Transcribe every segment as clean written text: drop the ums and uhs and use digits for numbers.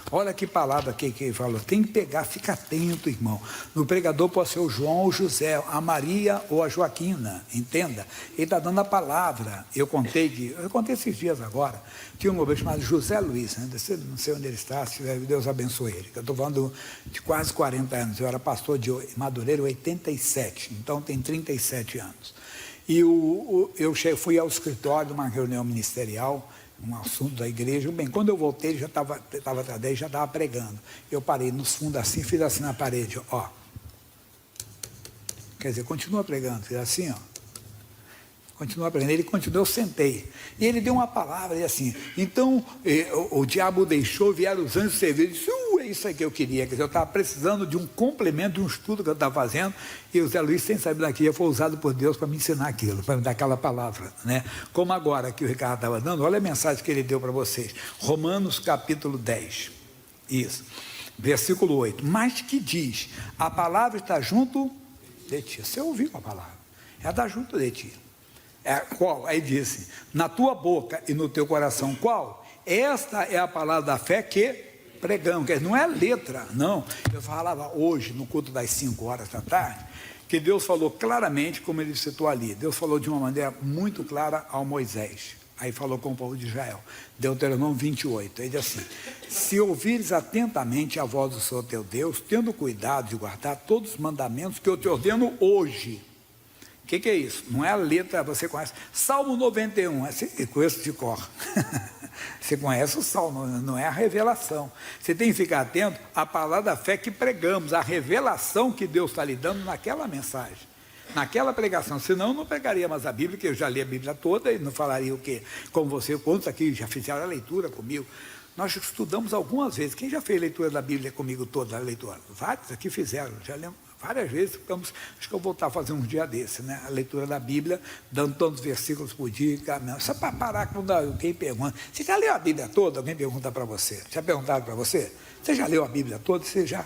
Olha que palavra que ele falou, tem que pegar, fica atento, irmão. No pregador pode ser o João ou o José, a Maria ou a Joaquina, entenda? Ele está dando a palavra. Eu contei esses dias agora, tinha um obreiro chamado José Luiz, né? Não sei onde ele está, se Deus abençoe ele. Eu estou falando de quase 40 anos, eu era pastor de Madureira, 87, então tem 37 anos. E eu fui ao escritório de uma reunião ministerial, um assunto da igreja. Bem, quando eu voltei, ele já estava atrás dele, já estava pregando. Eu parei nos fundos assim, fiz assim na parede, ó. Quer dizer, continua pregando, fiz assim, ó. Continua pregando. Ele continuou, eu sentei. E ele deu uma palavra, ele assim, então o diabo deixou, vieram os anjos servir. Ele disse, é isso aí que eu queria. Quer dizer, eu estava precisando de um complemento, de um estudo que eu estava fazendo, e o Zé Luiz, sem saber daquilo, foi usado por Deus para me ensinar aquilo, para me dar aquela palavra, né? Como agora que o Ricardo estava dando, olha a mensagem que ele deu para vocês. Romanos capítulo 10, isso, versículo 8, mas que diz, a palavra está junto de ti. Você ouviu a palavra, ela está junto de ti. Qual? Aí disse, na tua boca e no teu coração, qual? Esta é a palavra da fé que pregamos, não é letra, não. Eu falava hoje, no culto das 5 horas da tarde, que Deus falou claramente, como ele citou ali, Deus falou de uma maneira muito clara ao Moisés, aí falou com o povo de Israel, Deuteronômio 28, ele diz assim, se ouvires atentamente a voz do Senhor teu Deus, tendo cuidado de guardar todos os mandamentos que eu te ordeno hoje. O que é isso? Não é a letra, você conhece. Salmo 91, eu conheço de cor. Você conhece o Salmo, não é a revelação. Você tem que ficar atento à palavra da fé que pregamos, a revelação que Deus está lhe dando naquela mensagem, naquela pregação. Senão eu não pregaria mais a Bíblia, que eu já li a Bíblia toda e não falaria o quê? Como você, quantos aqui já fizeram a leitura comigo? Nós estudamos algumas vezes. Quem já fez leitura da Bíblia comigo toda a leitura? Vários aqui fizeram, já lembro. Várias vezes, acho que eu vou voltar a fazer um dia desse, né? A leitura da Bíblia, dando tantos versículos por dia, só para parar quando alguém pergunta. Você já leu a Bíblia toda? Alguém pergunta para você. Já perguntaram para você? Você já leu a Bíblia toda? Você já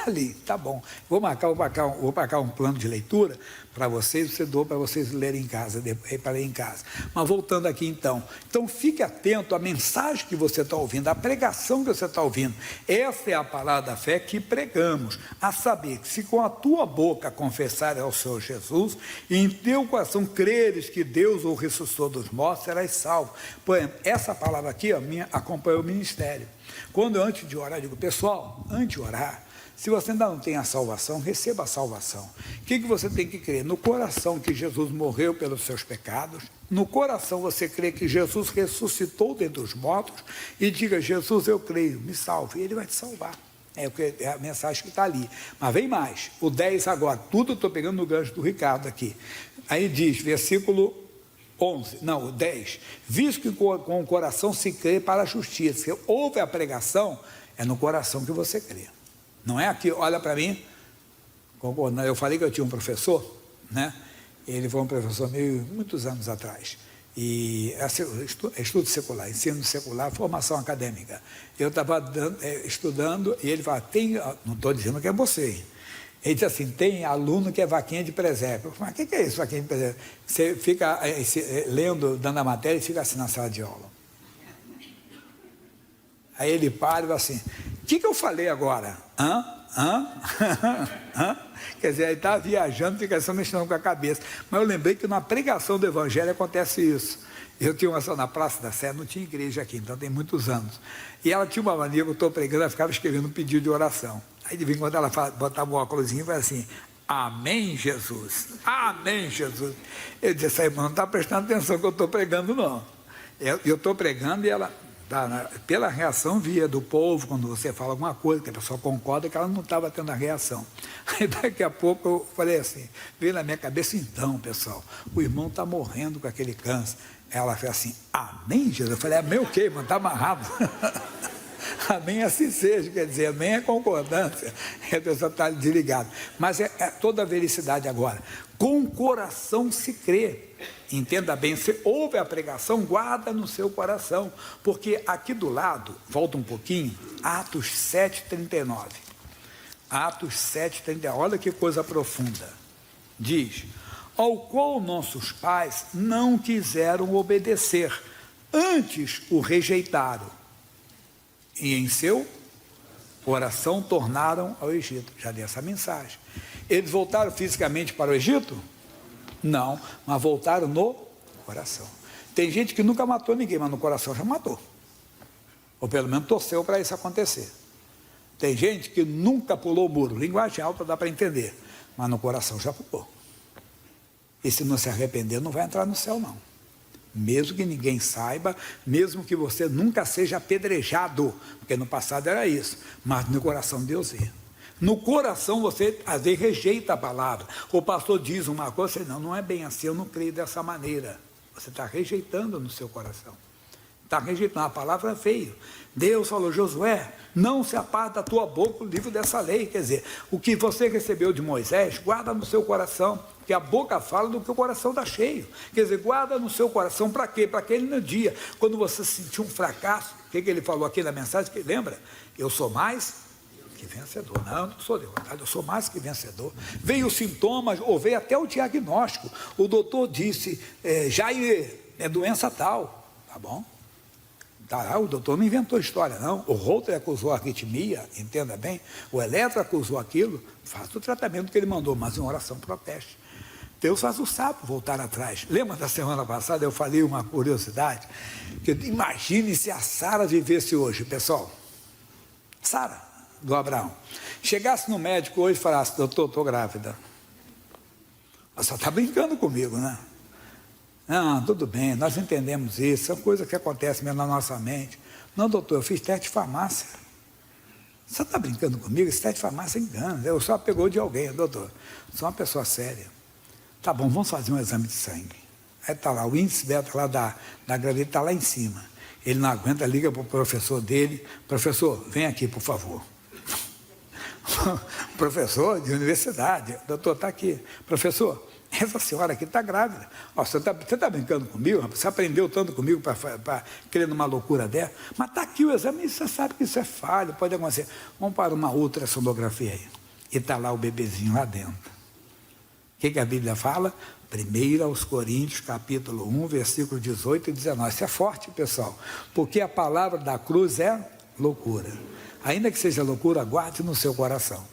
li, tá bom. Vou marcar um plano de leitura para vocês, você dou para vocês lerem em casa, depois para ler em casa. Mas voltando aqui então fique atento à mensagem que você está ouvindo, à pregação que você está ouvindo. Essa é a palavra da fé que pregamos, a saber que se com a tua boca confessares ao Senhor Jesus e em teu coração creres que Deus o ressuscitou dos mortos, serás salvo. Por exemplo, essa palavra aqui, acompanhou o ministério. Quando eu, antes de orar, digo, pessoal, antes de orar, se você ainda não tem a salvação, receba a salvação. O que você tem que crer? No coração que Jesus morreu pelos seus pecados, no coração você crê que Jesus ressuscitou dentre os mortos, e diga, Jesus, eu creio, me salve, e Ele vai te salvar. É a mensagem que está ali. Mas vem mais, o 10 agora, tudo eu estou pegando no gancho do Ricardo aqui. Aí diz, versículo 11, não, o 10, visto que com o coração se crê para a justiça, se ouve a pregação, é no coração que você crê. Não é aqui, olha para mim, eu falei que eu tinha um professor, né? Ele foi um professor meu muitos anos atrás, e estudo secular, ensino secular, formação acadêmica. Eu estava estudando, e ele fala, não estou dizendo que é você, hein? Ele disse assim, tem aluno que é vaquinha de presépio. Eu falei, mas o que é isso, vaquinha de presépio? Você fica lendo, dando a matéria, e fica assim na sala de aula. Aí ele para e fala assim, o que eu falei agora? Quer dizer, ele está viajando, fica só mexendo com a cabeça. Mas eu lembrei que na pregação do Evangelho acontece isso. Eu tinha uma ação na Praça da Sé, não tinha igreja aqui, então tem muitos anos. E ela tinha uma mania que eu estou pregando, ela ficava escrevendo um pedido de oração. Aí de vez em quando ela botava um óculosinho e falava assim, amém, Jesus, amém, Jesus. Eu disse, essa irmã não está prestando atenção que eu estou pregando, não. Eu estou pregando e ela... pela reação via do povo, quando você fala alguma coisa, que a pessoa concorda, que ela não estava tendo a reação. Aí daqui a pouco eu falei assim, veio na minha cabeça, então, pessoal, o irmão está morrendo com aquele câncer. Ela fez assim, amém, Jesus? Eu falei, amém o quê, irmão? Está amarrado. Amém, assim seja, quer dizer, amém é concordância, a pessoa está desligada. Mas é toda a vericidade agora. Com o coração se crê. Entenda bem, você ouve a pregação, guarda no seu coração, porque aqui do lado, volta um pouquinho, Atos 7,39. Atos 7,39, olha que coisa profunda. Diz, ao qual nossos pais não quiseram obedecer, antes o rejeitaram, e em seu coração tornaram ao Egito. Já dei essa mensagem. Eles voltaram fisicamente para o Egito? Não, mas voltaram no coração. Tem gente que nunca matou ninguém, mas no coração já matou. Ou pelo menos torceu para isso acontecer. Tem gente que nunca pulou o muro. Linguagem alta dá para entender, mas no coração já pulou. E se não se arrepender, não vai entrar no céu, não. Mesmo que ninguém saiba, mesmo que você nunca seja apedrejado, porque no passado era isso, mas no coração Deus vê. No coração você, às vezes, rejeita a palavra. O pastor diz uma coisa, você, não é bem assim, eu não creio dessa maneira. Você está rejeitando no seu coração. Está rejeitando, a palavra veio. Deus falou, Josué, não se aparta da tua boca o livro dessa lei. Quer dizer, o que você recebeu de Moisés, guarda no seu coração, porque a boca fala do que o coração está cheio. Quer dizer, guarda no seu coração para quê? Para aquele no dia, quando você sentir um fracasso, o que ele falou aqui na mensagem, que lembra? Eu sou mais que vencedor. Não sou derrotado, eu sou mais que vencedor. Veio os sintomas, ou veio até o diagnóstico. O doutor disse, Jair, é doença tal, tá bom? Tá, o doutor não inventou história, não. O Holter acusou a arritmia, entenda bem. O Eletro acusou aquilo. Faça o tratamento que ele mandou, mas em oração proteste. Deus faz o sábio voltar atrás. Lembra da semana passada, eu falei uma curiosidade? Que imagine se a Sara vivesse hoje, pessoal. Sara, do Abraão. Chegasse no médico hoje e falasse, doutor, estou grávida. Você só está brincando comigo, né? Não, tudo bem, nós entendemos isso, são coisas que acontecem mesmo na nossa mente. Não, doutor, eu fiz teste de farmácia. Você está brincando comigo? Esse teste de farmácia engana. Eu só pegou de alguém, doutor. Sou uma pessoa séria. Tá bom, vamos fazer um exame de sangue. Aí está lá, o índice beta lá da gravidez está lá em cima. Ele não aguenta, liga para o professor dele. Professor, vem aqui, por favor. Professor de universidade. Doutor, está aqui. Professor, essa senhora aqui está grávida. Ó, você está brincando comigo? Você aprendeu tanto comigo para querer uma loucura dessa? Mas está aqui o exame, você sabe que isso é falho, pode acontecer. Vamos para uma ultrassonografia aí. E está lá o bebezinho lá dentro. O que a Bíblia fala? 1 Coríntios, capítulo 1, versículo 18 e 19. Isso é forte, pessoal, porque a palavra da cruz é loucura. Ainda que seja loucura, guarde no seu coração.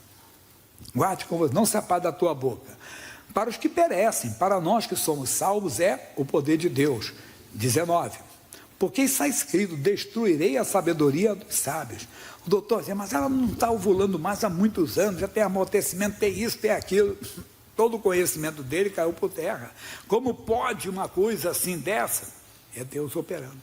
Guarde com você, não se apague da tua boca. Para os que perecem, para nós que somos salvos, é o poder de Deus. 19. Porque está escrito, destruirei a sabedoria dos sábios. O doutor dizia, mas ela não está ovulando mais há muitos anos, já tem amortecimento, tem isso, tem aquilo. Todo o conhecimento dele caiu por terra. Como pode uma coisa assim dessa? É Deus operando.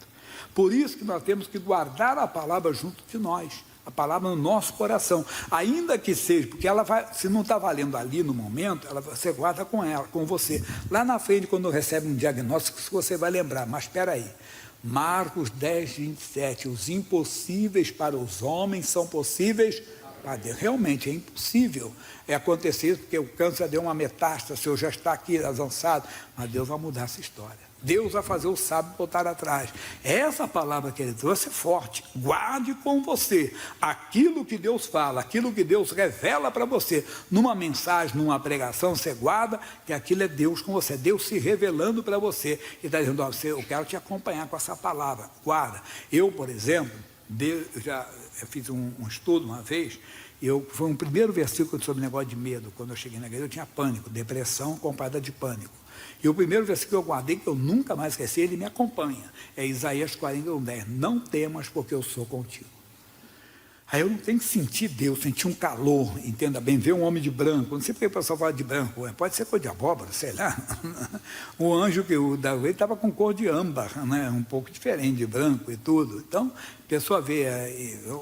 Por isso que nós temos que guardar a palavra junto de nós. A palavra no nosso coração, ainda que seja, porque ela vai, se não está valendo ali no momento, você guarda com ela, com você. Lá na frente, quando recebe um diagnóstico, você vai lembrar, mas espera aí. Marcos 10, 27, os impossíveis para os homens são possíveis para Deus. Realmente é impossível acontecer isso, porque o câncer deu uma metástase, ou já está aqui avançado, mas Deus vai mudar essa história. Deus vai fazer o sábio voltar atrás. Essa palavra que ele trouxe é forte. Guarde com você aquilo que Deus fala, aquilo que Deus revela para você. Numa mensagem, numa pregação, você guarda que aquilo é Deus com você. Deus se revelando para você. E está dizendo, eu quero te acompanhar com essa palavra. Guarda. Eu, por exemplo, eu fiz um estudo uma vez. Foi um primeiro versículo sobre o negócio de medo. Quando eu cheguei na igreja, eu tinha pânico, depressão acompanhada de pânico. E o primeiro versículo que eu guardei, que eu nunca mais esqueci, ele me acompanha. É Isaías 41, 10. Não temas, porque eu sou contigo. Aí eu não tenho que sentir Deus, sentir um calor, entenda bem, ver um homem de branco. Não sei porque o pessoal fala de branco, pode ser cor de abóbora, sei lá. O anjo que o Davi estava com cor de âmbar, né? Um pouco diferente de branco e tudo. Então, a pessoa vê,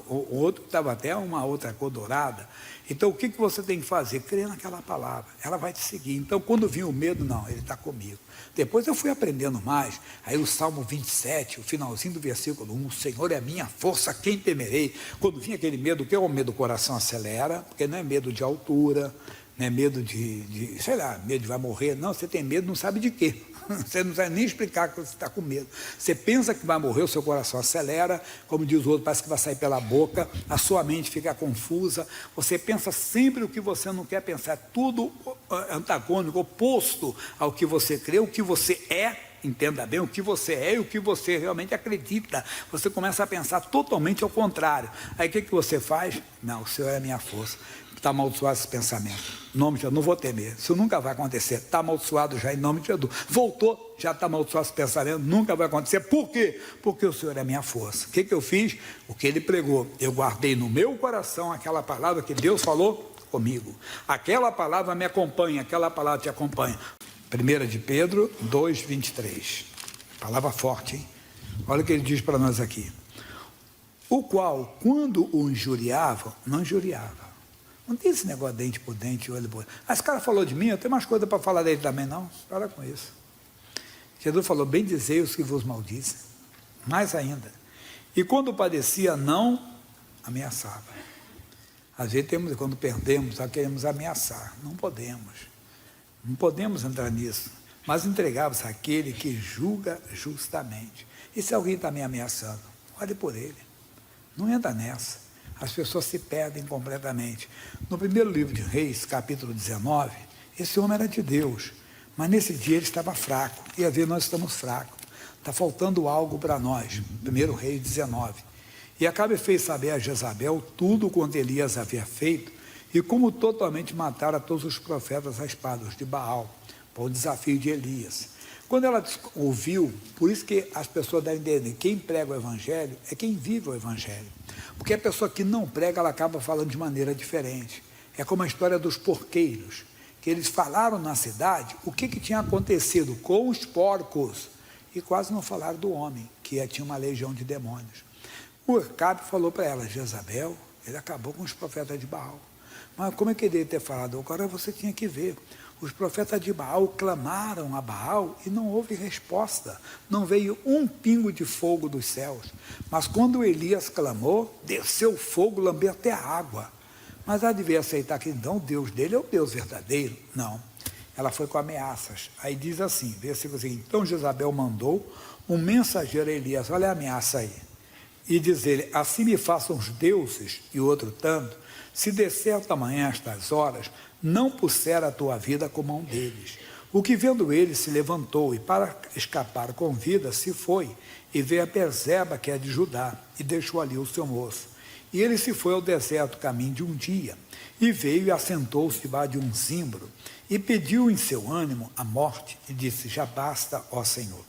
o outro estava até uma outra cor dourada. Então, o que você tem que fazer? Crer naquela palavra, ela vai te seguir. Então, quando vir o medo, não, ele está comigo. Depois eu fui aprendendo mais, aí o Salmo 27, o finalzinho do versículo 1, o Senhor é a minha força, quem temerei? Quando vinha aquele medo, o que é o medo? O coração acelera, porque não é medo de altura, não é medo de sei lá, medo de vai morrer, não, você tem medo, não sabe de quê. Você não sabe nem explicar que você está com medo. Você pensa que vai morrer, o seu coração acelera, como diz o outro, parece que vai sair pela boca, a sua mente fica confusa, você pensa sempre o que você não quer pensar, tudo antagônico, oposto ao que você crê, o que você é entenda bem, o que você é e o que você realmente acredita. Você começa a pensar totalmente ao contrário. Aí o que você faz? Não, o Senhor é a minha força. Está amaldiçoado esse pensamento. Em nome de Jesus, não vou temer. Isso nunca vai acontecer. Está amaldiçoado já em nome de Jesus. Voltou, já está amaldiçoado esse pensamento. Nunca vai acontecer. Por quê? Porque o Senhor é a minha força. O que eu fiz? O que ele pregou. Eu guardei no meu coração aquela palavra que Deus falou comigo. Aquela palavra me acompanha, aquela palavra te acompanha. 1 de Pedro 2:23. Palavra forte, hein? Olha o que ele diz para nós aqui. O qual, quando o injuriavam, não injuriava. Não tem esse negócio de dente por dente, olho por olho. Esse cara falou de mim, eu tenho mais coisa para falar dele também, não? Para com isso. Jesus falou, bem dizei os que vos maldizem. Mais ainda. E quando padecia, não ameaçava. Às vezes, quando perdemos, só queremos ameaçar. Não podemos. Não podemos entrar nisso. Mas entregamos àquele que julga justamente. E se alguém está me ameaçando? Olhe por ele. Não entra nessa. As pessoas se perdem completamente. No primeiro livro de Reis, capítulo 19, esse homem era de Deus, mas nesse dia ele estava fraco, e às vezes nós estamos fracos, está faltando algo para nós. 1 Reis 19. E Acabe fez saber a Jezabel tudo quanto Elias havia feito, e como totalmente mataram a todos os profetas à espada, os de Baal, para o desafio de Elias. Quando ela ouviu, por isso que as pessoas devem entender, quem prega o Evangelho é quem vive o Evangelho. Porque a pessoa que não prega, ela acaba falando de maneira diferente. É como a história dos porqueiros, que eles falaram na cidade o que tinha acontecido com os porcos, e quase não falaram do homem, que tinha uma legião de demônios. O Acabe falou para ela, Jezabel, ele acabou com os profetas de Baal. Mas como é que ele ia ter falado? Agora você tinha que ver. Os profetas de Baal clamaram a Baal e não houve resposta. Não veio um pingo de fogo dos céus. Mas quando Elias clamou, desceu fogo, lambeu até a água. Mas ela devia aceitar que então o Deus dele é o Deus verdadeiro? Não. Ela foi com ameaças. Aí diz assim, versículo seguinte, então Jezabel mandou um mensageiro a Elias, olha a ameaça aí, e diz-lhe, assim me façam os deuses, e outro tanto, se de certo amanhã estas horas, não puser a tua vida com mão deles. O que vendo ele se levantou, e para escapar com vida se foi, e veio a Beerseba, que é de Judá, e deixou ali o seu moço. E ele se foi ao deserto caminho de um dia, e veio e assentou-se debaixo de um zimbro, e pediu em seu ânimo a morte, e disse, já basta, ó Senhor,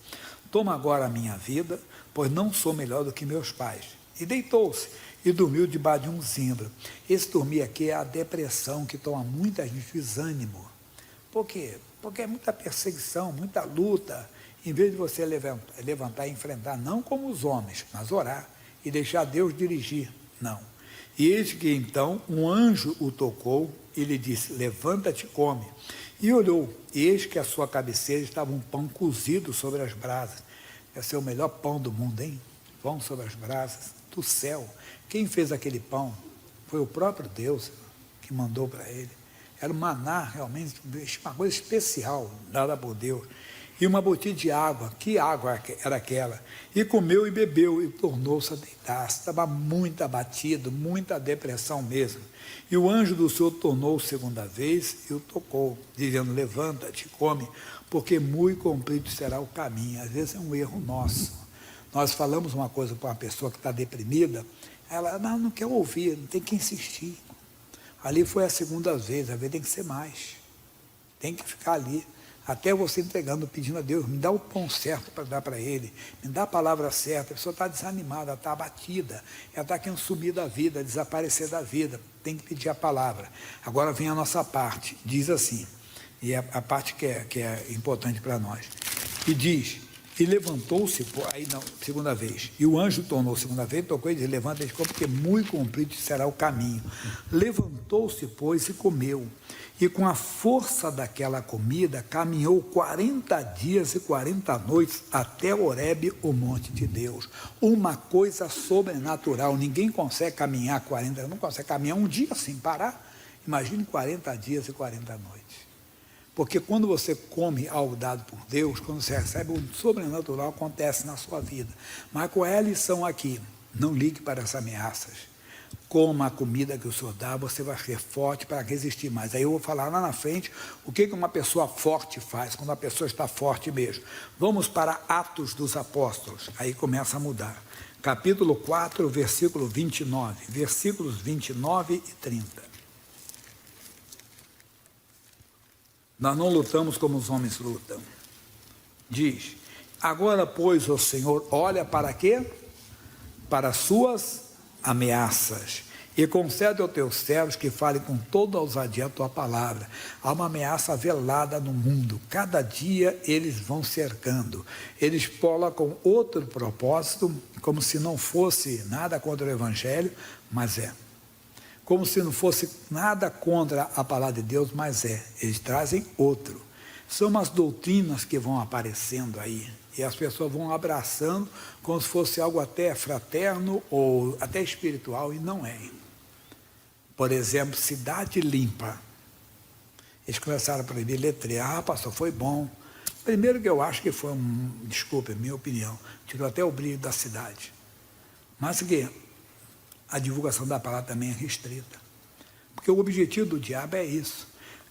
toma agora a minha vida, pois não sou melhor do que meus pais. E deitou-se, e dormiu debaixo de um zimbro. Esse dormir aqui é a depressão que toma muita gente, desânimo. Por quê? Porque é muita perseguição, muita luta. Em vez de você levantar e enfrentar, não como os homens, mas orar e deixar Deus dirigir. Não. E eis que então um anjo o tocou e lhe disse, levanta-te e come. E olhou, e eis que à sua cabeceira estava um pão cozido sobre as brasas. Deve ser o melhor pão do mundo, hein? Pão sobre as brasas do céu. Quem fez aquele pão? Foi o próprio Deus que mandou para ele. Era um maná, realmente, uma coisa especial, dada por Deus. E uma botija de água. Que água era aquela? E comeu e bebeu e tornou-se a deitar. Estava muito abatido, muita depressão mesmo. E o anjo do Senhor tornou segunda vez e o tocou, dizendo, levanta-te, come, porque muito comprido será o caminho. Às vezes é um erro nosso. Nós falamos uma coisa para uma pessoa que está deprimida, ela não quer ouvir, não tem que insistir. Ali foi a segunda vez, a vez tem que ser mais. Tem que ficar ali, até você entregando, pedindo a Deus, me dá o pão certo para dar para ele, me dá a palavra certa. A pessoa está desanimada, está abatida, ela está querendo sumir da vida, desaparecer da vida, tem que pedir a palavra. Agora vem a nossa parte, diz assim, e é a parte que é importante para nós, e diz, e levantou-se, aí não, segunda vez, e o anjo tornou segunda vez, tocou e disse, levanta-te, porque muito comprido será o caminho. Levantou-se, pois, e comeu, e com a força daquela comida, caminhou 40 dias e 40 noites até Horebe, o monte de Deus. Uma coisa sobrenatural, ninguém consegue caminhar 40, não consegue caminhar um dia sem parar, imagine 40 dias e 40 noites. Porque quando você come algo dado por Deus, quando você recebe, o sobrenatural acontece na sua vida. Mas qual é a lição aqui? Não ligue para as ameaças. coma a comida que o Senhor dá, você vai ser forte para resistir mais. Aí eu vou falar lá na frente o que uma pessoa forte faz, quando a pessoa está forte mesmo. Vamos para Atos dos Apóstolos, aí começa a mudar. Capítulo 4, versículo 29, versículos 29 e 30. Nós não lutamos como os homens lutam. Diz: agora, pois, o Senhor olha para quê? Para as suas ameaças, e concede aos teus servos que falem com toda ousadia a tua palavra. Há uma ameaça velada no mundo, cada dia eles vão cercando, eles colocam outro propósito, como se não fosse nada contra o Evangelho, mas é. Como se não fosse nada contra a palavra de Deus, mas é. Eles trazem outro. São umas doutrinas que vão aparecendo aí, e as pessoas vão abraçando como se fosse algo até fraterno ou até espiritual, e não é. Por exemplo, cidade limpa. Eles começaram a proibir letrear. Pastor, foi bom. Primeiro que eu acho que foi desculpa, minha opinião, tirou até o brilho da cidade. Mas que a divulgação da palavra também é restrita. Porque o objetivo do diabo é isso,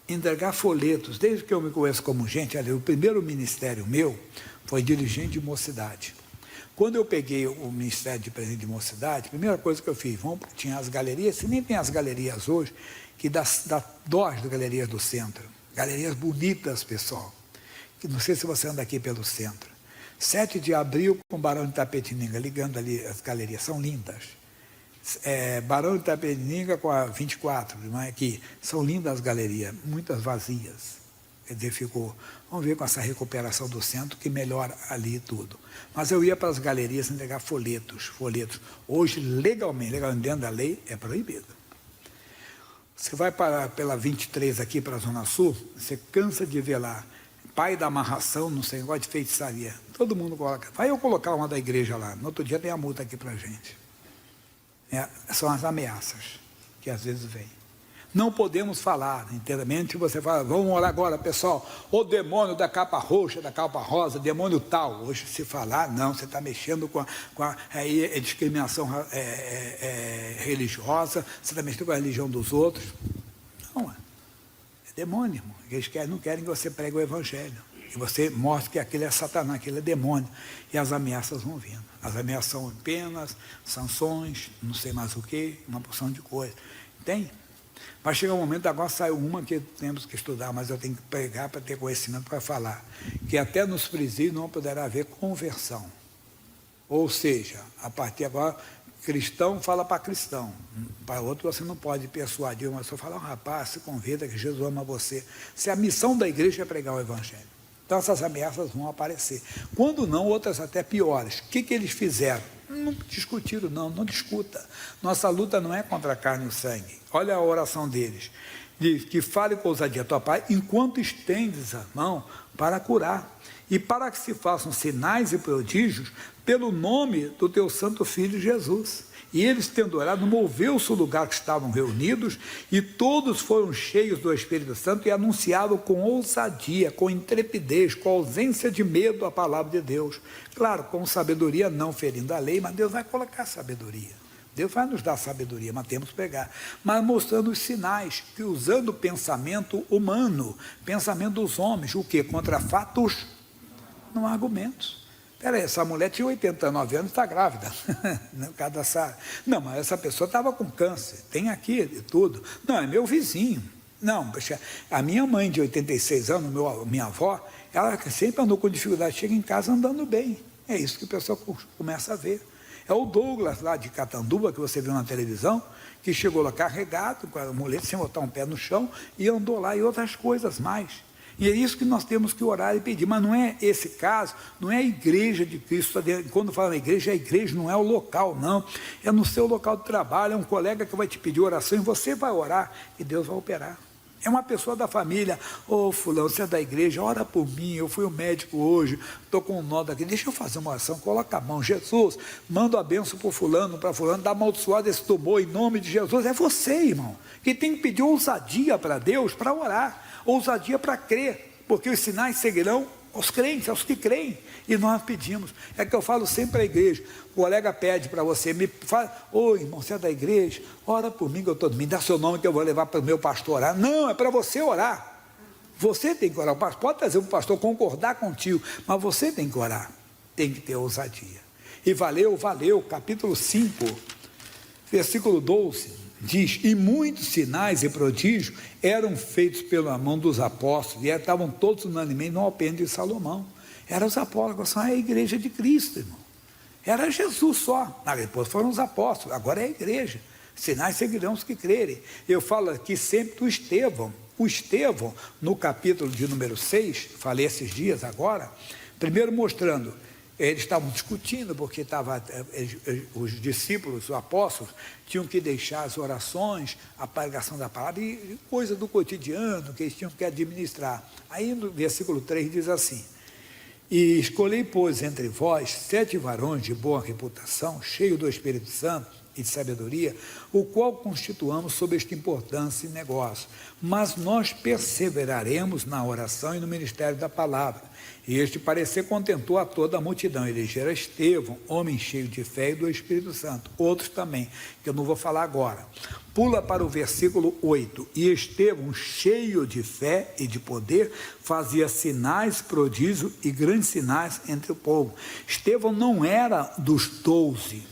entregar folhetos. Desde que eu me conheço como gente, ali, o primeiro ministério meu foi dirigente de mocidade. Quando eu peguei o Ministério de Presidente de Mocidade, a primeira coisa que eu fiz, tinha as galerias, se nem tem as galerias hoje, que dá dó das galerias do centro. Galerias bonitas, pessoal. Que não sei se você anda aqui pelo centro. 7 de abril com Barão de Itapetininga, ligando ali as galerias, são lindas. Barão de Itapetininga com a 24, aqui, são lindas as galerias, muitas vazias. Quer dizer, vamos ver com essa recuperação do centro, que melhora ali tudo. Mas eu ia para as galerias entregar folhetos. Hoje, legalmente, dentro da lei, é proibido. Você vai pela 23 aqui para a Zona Sul, você cansa de ver lá, pai da amarração, não sei, negócio de feitiçaria. Todo mundo coloca. Vai eu colocar uma da igreja lá, no outro dia tem a multa aqui para a gente. São as ameaças que às vezes vêm. Não podemos falar inteiramente. Você fala, vamos orar agora, pessoal, o demônio da capa roxa, da capa rosa, demônio tal. Hoje, se falar, não, você está mexendo com aí discriminação religiosa, você está mexendo com a religião dos outros. Não, é demônio, irmão. Eles não querem que você pregue o Evangelho, que você mostre que aquilo é Satanás, aquilo é demônio. E as ameaças vão vindo. As ameaças são penas, sanções, não sei mais o que, uma porção de coisa. Tem? Vai chegar um momento, agora saiu uma que temos que estudar, mas eu tenho que pregar para ter conhecimento para falar, que até nos presídios não poderá haver conversão. Ou seja, a partir de agora, cristão fala para cristão, para outro você não pode persuadir, mas só falar, rapaz, se convida que Jesus ama você. Se a missão da igreja é pregar o Evangelho. Então essas ameaças vão aparecer. Quando não, outras até piores. O que eles fizeram? Não discutiram, não discuta. Nossa luta não é contra a carne e o sangue. Olha a oração deles. Diz que fale com ousadia a tua pai, enquanto estendes a mão para curar. E para que se façam sinais e prodígios pelo nome do teu santo filho Jesus. E eles, tendo orado, moveu-se o lugar que estavam reunidos, e todos foram cheios do Espírito Santo e anunciavam com ousadia, com intrepidez, com ausência de medo a palavra de Deus. Claro, com sabedoria, não ferindo a lei, mas Deus vai colocar sabedoria. Deus vai nos dar sabedoria, mas temos que pegar. Mas mostrando os sinais, que usando o pensamento humano, pensamento dos homens, o quê? Contra fatos, não há argumentos. Peraí, essa mulher tinha 89 anos e está grávida. Não, mas essa pessoa estava com câncer, tem aqui e tudo. Não, é meu vizinho. Não, a minha mãe de 86 anos, minha avó, ela sempre andou com dificuldade, chega em casa andando bem. É isso que o pessoal começa a ver. É o Douglas lá de Catanduva, que você viu na televisão, que chegou lá carregado, com a mulher sem botar um pé no chão, e andou lá e outras coisas mais. E é isso que nós temos que orar e pedir, mas não é esse caso, não é a igreja de Cristo, quando fala na igreja, a igreja não é o local, não, é no seu local de trabalho, é um colega que vai te pedir oração, e você vai orar, e Deus vai operar. É uma pessoa da família, fulano, você é da igreja, ora por mim, eu fui ao médico hoje, estou com um nó daqui, deixa eu fazer uma oração, coloca a mão, Jesus, manda a bênção para fulano, dá amaldiçoado esse tumor em nome de Jesus. É você, irmão, que tem que pedir ousadia para Deus, para orar, ousadia para crer, porque os sinais seguirão aos crentes, aos que creem, e nós pedimos. É que eu falo sempre à igreja, o colega pede para você, me fala, ô irmão, você é da igreja, ora por mim que eu estou, me dá seu nome que eu vou levar para o meu pastor orar. Não, é para você orar, você tem que orar, o pastor pode trazer o pastor concordar contigo, mas você tem que orar, tem que ter ousadia. E valeu, capítulo 5, versículo 12, diz, e muitos sinais e prodígios eram feitos pela mão dos apóstolos, e estavam todos unanimemente no alpendre de Salomão. Eram os apóstolos, agora é a igreja de Cristo, irmão. Era Jesus só, depois foram os apóstolos, agora é a igreja. Sinais seguirão os que crerem. Eu falo aqui sempre do Estevão. O Estevão, no capítulo de número 6, falei esses dias agora, primeiro mostrando, eles estavam discutindo, porque os discípulos, os apóstolos, tinham que deixar as orações, a pregação da palavra, e coisa do cotidiano, que eles tinham que administrar. Aí no versículo 3 diz assim, e escolhei, pois, entre vós 7 varões de boa reputação, cheios do Espírito Santo e de sabedoria, o qual constituamos sob esta importância e negócio. Mas nós perseveraremos na oração e no ministério da palavra. E este parecer contentou a toda a multidão. Elegeram Estevão, homem cheio de fé e do Espírito Santo. Outros também, que eu não vou falar agora. Pula para o versículo 8. E Estevão, cheio de fé e de poder, fazia sinais, prodígios e grandes sinais entre o povo. Estevão não era dos 12,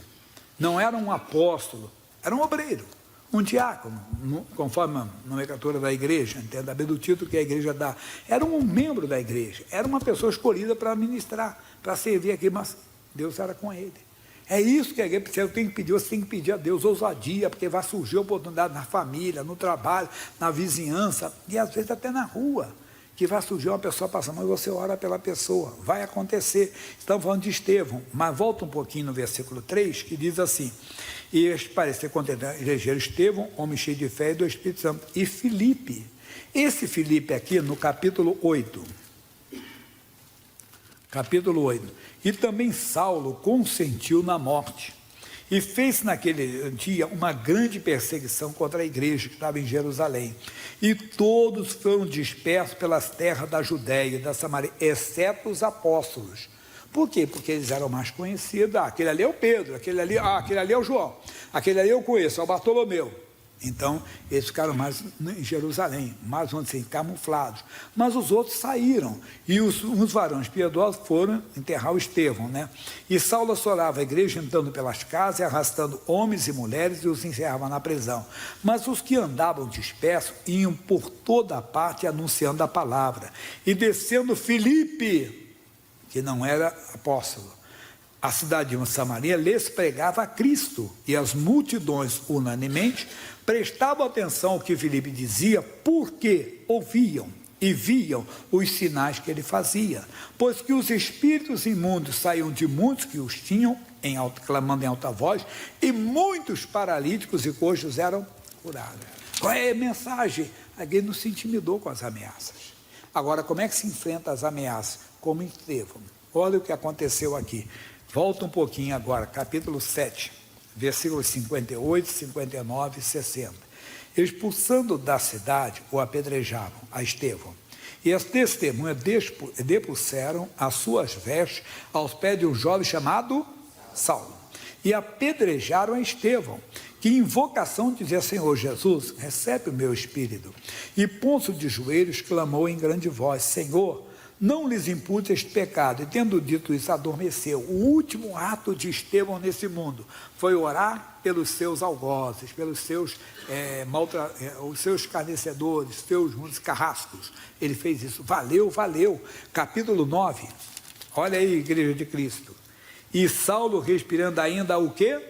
não era um apóstolo, era um obreiro, um diácono, conforme a nomenclatura da igreja, entenda bem do título que a igreja dá. Era um membro da igreja, era uma pessoa escolhida para ministrar, para servir aqui, mas Deus era com ele. É isso que a igreja precisa, você tem que pedir a Deus ousadia, porque vai surgir oportunidade na família, no trabalho, na vizinhança, e às vezes até na rua, que vai surgir uma pessoa passando, mas você ora pela pessoa, vai acontecer. Estamos falando de Estevão, mas volta um pouquinho no versículo 3, que diz assim, e este parecer contentar, elegeram Estevão, homem cheio de fé e do Espírito Santo, e Filipe. Esse Filipe aqui, no capítulo 8, e também Saulo consentiu na morte, e fez naquele dia uma grande perseguição contra a igreja que estava em Jerusalém, e todos foram dispersos pelas terras da Judéia e da Samaria, exceto os apóstolos. Por quê? Porque eles eram mais conhecidos. Aquele ali é o Pedro, aquele ali é o João, aquele ali eu conheço, é o Bartolomeu. Então, eles ficaram mais em Jerusalém, mais onde assim, camuflados. Mas os outros saíram, e uns varões piedosos foram enterrar o Estevão, né? E Saulo assolava a igreja, entrando pelas casas, arrastando homens e mulheres, e os encerrava na prisão. Mas os que andavam dispersos iam por toda a parte anunciando a palavra. E descendo Filipe, que não era apóstolo, a cidade de Samaria, lhes pregava a Cristo, e as multidões, unanimemente, prestavam atenção ao que Filipe dizia, porque ouviam e viam os sinais que ele fazia, pois que os espíritos imundos saíam de muitos que os tinham, clamando em alta voz, e muitos paralíticos e coxos eram curados. Qual é a mensagem? Alguém não se intimidou com as ameaças. Agora, como é que se enfrenta as ameaças? Como em Estevão. Olha o que aconteceu aqui. Volta um pouquinho agora, capítulo 7, versículos 58, 59 e 60. Expulsando da cidade, o apedrejavam a Estevão. E as testemunhas depuseram as suas vestes aos pés de um jovem chamado Saulo. E apedrejaram a Estevão, que em invocação dizia, Senhor Jesus, recebe o meu espírito. E pondo de joelhos, clamou em grande voz, Senhor, não lhes impute este pecado. E tendo dito isso, adormeceu. O último ato de Estevão nesse mundo foi orar pelos seus algozes, pelos seus os seus escarnecedores, seus carrascos. Ele fez isso. Valeu. Capítulo 9. Olha aí, igreja de Cristo. E Saulo respirando ainda o quê?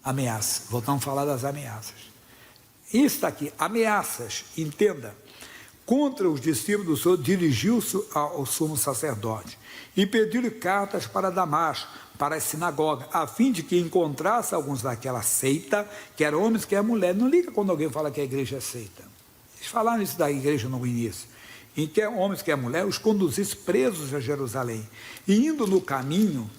Ameaça. Voltamos a falar das ameaças. Isso está aqui. Ameaças. Entenda. Contra os discípulos do Senhor, dirigiu-se ao sumo sacerdote e pediu-lhe cartas para Damasco, para a sinagoga, a fim de que encontrasse alguns daquela seita, que eram homens, que eram mulheres. Não liga quando alguém fala que a igreja é seita. Eles falaram isso da igreja no início. Em que homens, que é mulher, os conduzisse presos a Jerusalém. E indo no caminho,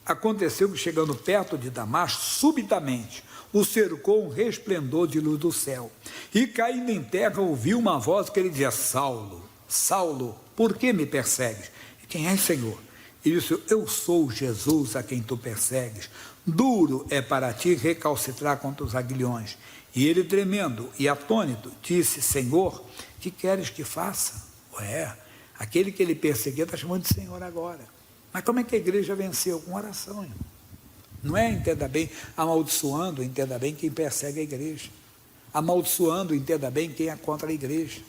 aconteceu que, chegando perto de Damasco, subitamente, o cercou um resplendor de luz do céu, e caindo em terra ouviu uma voz que ele dizia, Saulo, Saulo, por que me persegues? Quem és, Senhor? Ele disse, eu sou Jesus a quem tu persegues. Duro é para ti recalcitrar contra os aguilhões. E ele, tremendo e atônito, disse, Senhor, que queres que faça? Ué, aquele que ele perseguia está chamando de Senhor agora. Mas como é que a igreja venceu? Com oração, irmão. Não é, entenda bem, amaldiçoando, entenda bem, quem persegue a igreja. Amaldiçoando, entenda bem, quem é contra a igreja.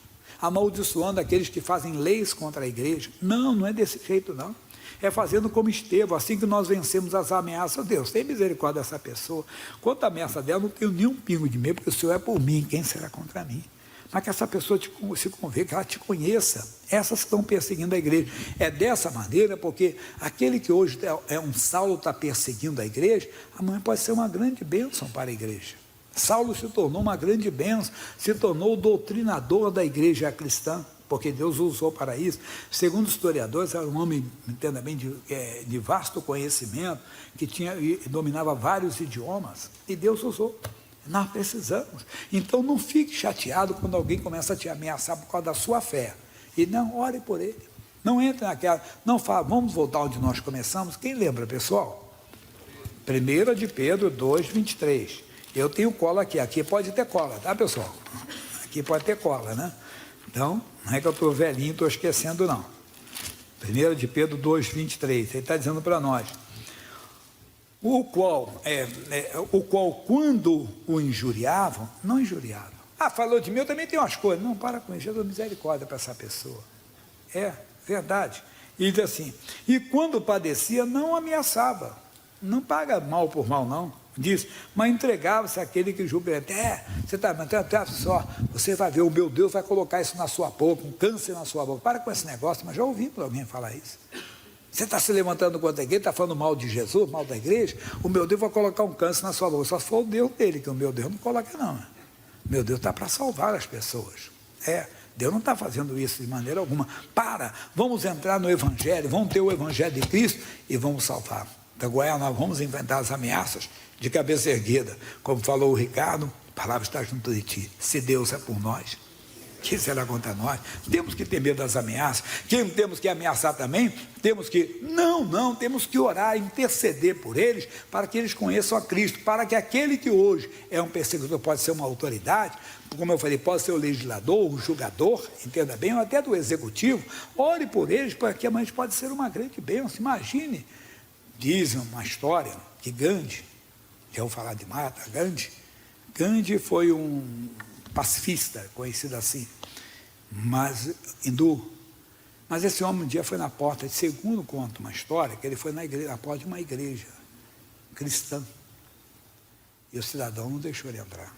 Amaldiçoando aqueles que fazem leis contra a igreja. Não, não é desse jeito, não. É fazendo como Estevão, assim que nós vencemos as ameaças. Deus, tem misericórdia dessa pessoa. Quanto à ameaça dela, não tenho nenhum pingo de medo, porque o Senhor é por mim, quem será contra mim? Mas que essa pessoa se convença, que ela te conheça. Essas que estão perseguindo a igreja. É dessa maneira, porque aquele que hoje é um Saulo, está perseguindo a igreja, amanhã pode ser uma grande bênção para a igreja. Saulo se tornou uma grande bênção, se tornou o doutrinador da igreja cristã, porque Deus o usou para isso. Segundo os historiadores, era um homem, entenda bem, de vasto conhecimento, que dominava vários idiomas, e Deus usou. Nós precisamos. Então não fique chateado quando alguém começa a te ameaçar por causa da sua fé. E não, ore por ele. Não entre naquela, não fala, vamos voltar onde nós começamos. Quem lembra, pessoal? 1 de Pedro 2, 23. Eu tenho cola aqui. Aqui pode ter cola, tá, pessoal? Aqui pode ter cola, né? Então, não é que eu estou velhinho, estou esquecendo, não. 1 de Pedro 2, 23. Ele está dizendo para nós. O qual, quando o injuriavam, não injuriavam. Ah, falou de mim, eu também tenho umas coisas. Não, para com isso, eu dou misericórdia para essa pessoa. É, verdade. E diz assim, e quando padecia, não ameaçava. Não paga mal por mal, não. Diz, mas entregava-se àquele que julga. Você está só, você vai ver, o meu Deus vai colocar isso na sua boca, um câncer na sua boca. Para com esse negócio, mas já ouvi alguém falar isso. Você está se levantando contra a igreja, está falando mal de Jesus, mal da igreja, o meu Deus vai colocar um câncer na sua boca. Só se for o Deus dele, que o meu Deus não coloca, não. Meu Deus está para salvar as pessoas. Deus não está fazendo isso de maneira alguma. Vamos entrar no Evangelho, vamos ter o Evangelho de Cristo e vamos salvar. Então, agora nós vamos inventar as ameaças de cabeça erguida. Como falou o Ricardo, a palavra está junto de ti. Se Deus é por nós, que será contra nós? Temos que ter medo das ameaças. Quem temos que ameaçar também? Temos que orar, interceder por eles, para que eles conheçam a Cristo, para que aquele que hoje é um perseguidor, pode ser uma autoridade, como eu falei, pode ser o legislador, o julgador, entenda bem, ou até do executivo, ore por eles, porque amanhã pode ser uma grande bênção. Imagine, dizem uma história, que Gandhi, já vou falar de Gandhi foi um pacifista, conhecido assim, mas hindu. Mas esse homem um dia foi na porta, segundo conta uma história, que ele foi na porta de uma igreja cristã, e o cidadão não deixou ele entrar.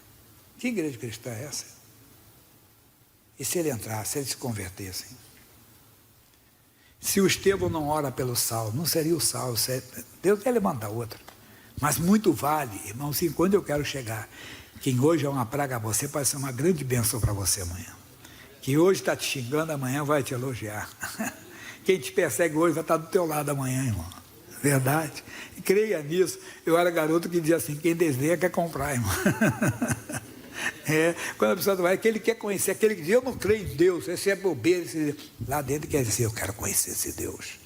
Que igreja cristã é essa? E se ele entrasse, se ele se convertesse? Se o Estevão não ora pelo Saulo, não seria o Saulo, Deus vai levantar outro. Mas muito vale, irmãozinho, quando eu quero chegar, quem hoje é uma praga a você, pode ser uma grande bênção para você amanhã. Quem hoje está te xingando, amanhã vai te elogiar. Quem te persegue hoje vai estar do teu lado amanhã, irmão. Verdade. E creia nisso. Eu era garoto que dizia assim, quem deseja quer comprar, irmão. Quando a pessoa vai, aquele quer conhecer, aquele que diz, eu não creio em Deus, esse é bobeira, lá dentro quer dizer, eu quero conhecer esse Deus.